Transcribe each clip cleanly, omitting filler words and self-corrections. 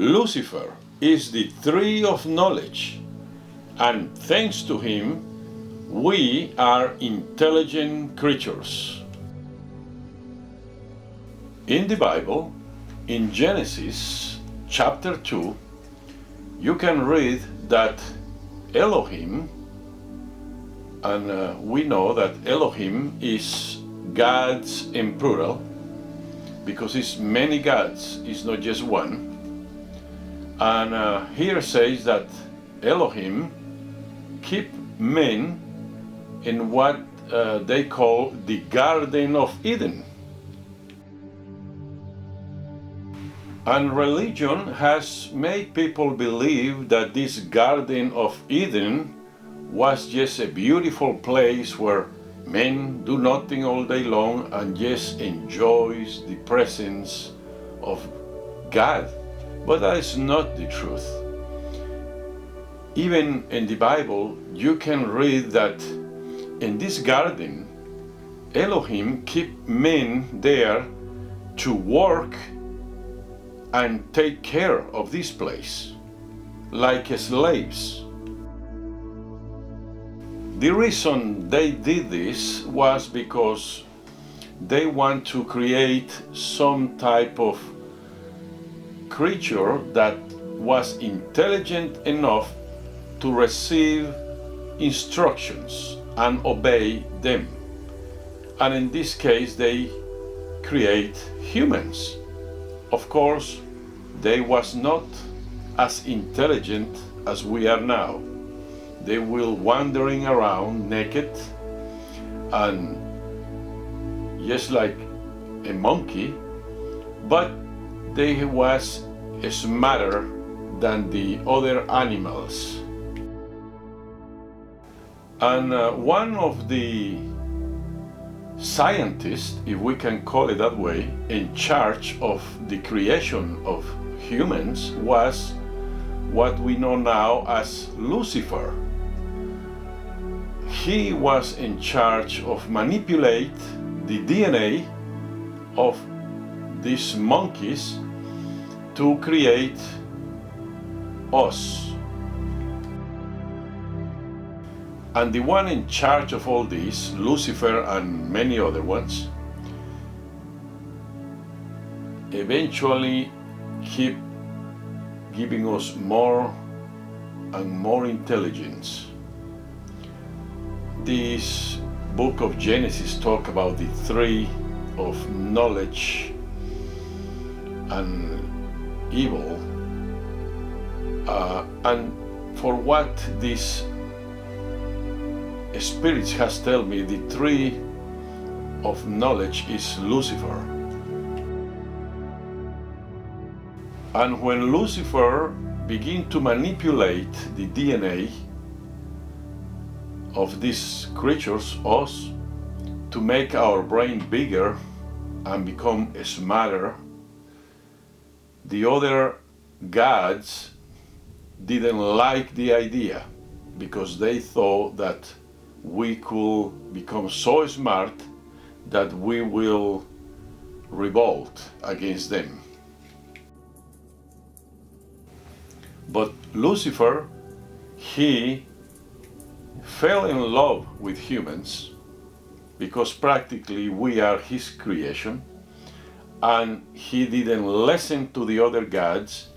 Lucifer is the tree of knowledge, and thanks to him, we are intelligent creatures. In the Bible, in Genesis chapter 2, you can read that Elohim, and we know that Elohim is gods in plural, because it's many gods, it's not just one. And here says that Elohim keep men in what they call the Garden of Eden. And religion has made people believe that this Garden of Eden was just a beautiful place where men do nothing all day long and just enjoys the presence of God. But that is not the truth. Even in the Bible, you can read that in this garden, Elohim keep men there to work and take care of this place, like slaves. The reason they did this was because they want to create some type of creature that was intelligent enough to receive instructions and obey them. And in this case, they create humans. Of course, they was not as intelligent as we are now. They will wandering around naked and just like a monkey, but they was smarter than the other animals. And one of the scientists, if we can call it that way, in charge of the creation of humans was what we know now as Lucifer. He was in charge of manipulate the DNA of these monkeys to create us. And the one in charge of all this, Lucifer and many other ones, eventually keep giving us more and more intelligence. This book of Genesis talk about the tree of knowledge and evil, and for what this spirits has told me, the tree of knowledge is Lucifer. And when Lucifer begin to manipulate the DNA of these creatures, us, to make our brain bigger and become smarter, the other gods didn't like the idea, because they thought that we could become so smart that we will revolt against them. But Lucifer, he fell in love with humans, because practically we are his creation, and he didn't listen to the other gods,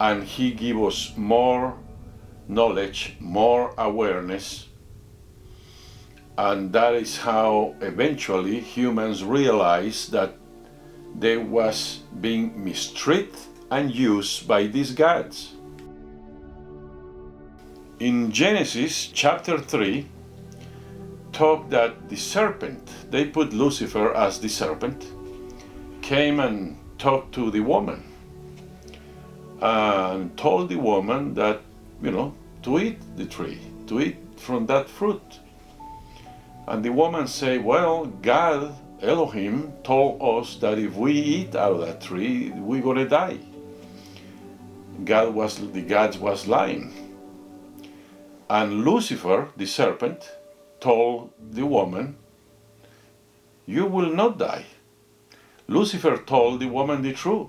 and he gave us more knowledge, more awareness. And that is how eventually humans realized that they was being mistreated and used by these gods. In Genesis chapter 3, talk that the serpent, they put Lucifer as the serpent, came and talked to the woman and told the woman that, to eat the tree, to eat from that fruit. And the woman say, well, God, Elohim, told us that if we eat out of that tree, we're gonna die. The gods was lying. And Lucifer, the serpent, told the woman, you will not die. Lucifer told the woman the truth.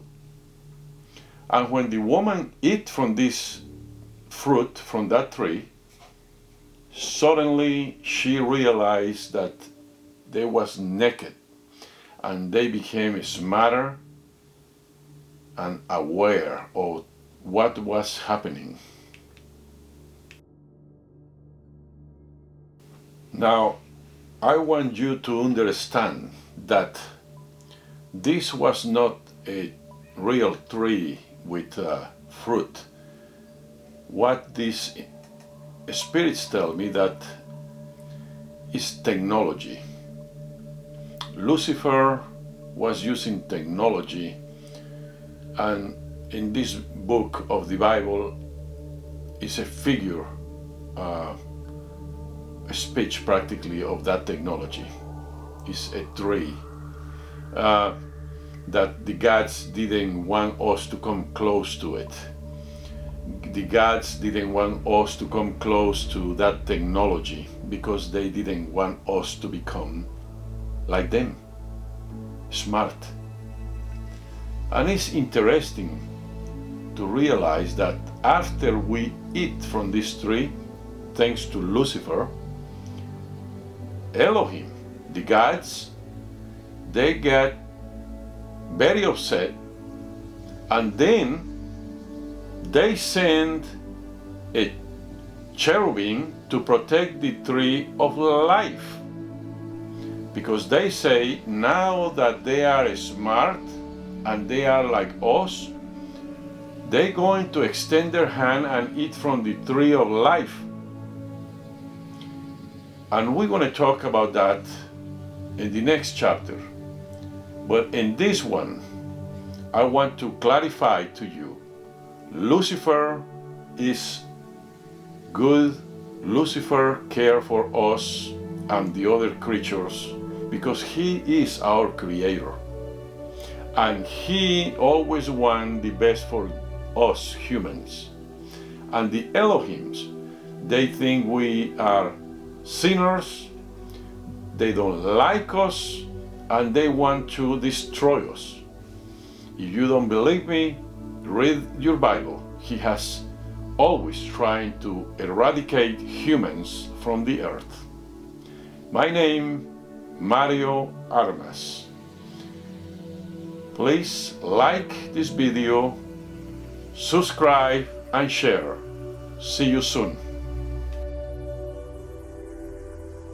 And when the woman ate from this fruit, from that tree, suddenly she realized that they was naked, and they became smarter and aware of what was happening. Now, I want you to understand that this was not a real tree with fruit. What these spirits tell me that is technology. Lucifer was using technology, and in this book of the Bible is a figure, a speech practically of that technology. It's a tree that the gods didn't want us to come close to it. The gods didn't want us to come close to that technology because they didn't want us to become like them, smart. And it's interesting to realize that after we eat from this tree, thanks to Lucifer, Elohim, the gods, they get very upset, and then they send a cherubim to protect the tree of life, because they say now that they are smart and they are like us, they're going to extend their hand and eat from the tree of life. And we're going to talk about that in the next chapter. But in this one, I want to clarify to you, Lucifer is good. Lucifer cares for us and the other creatures because he is our creator. And he always wants the best for us humans. And the Elohims, they think we are sinners, they don't like us, and they want to destroy us. If you don't believe me, read your Bible. He has always trying to eradicate humans from the earth. My name, Mario Armas. Please like this video, subscribe and share. See you soon.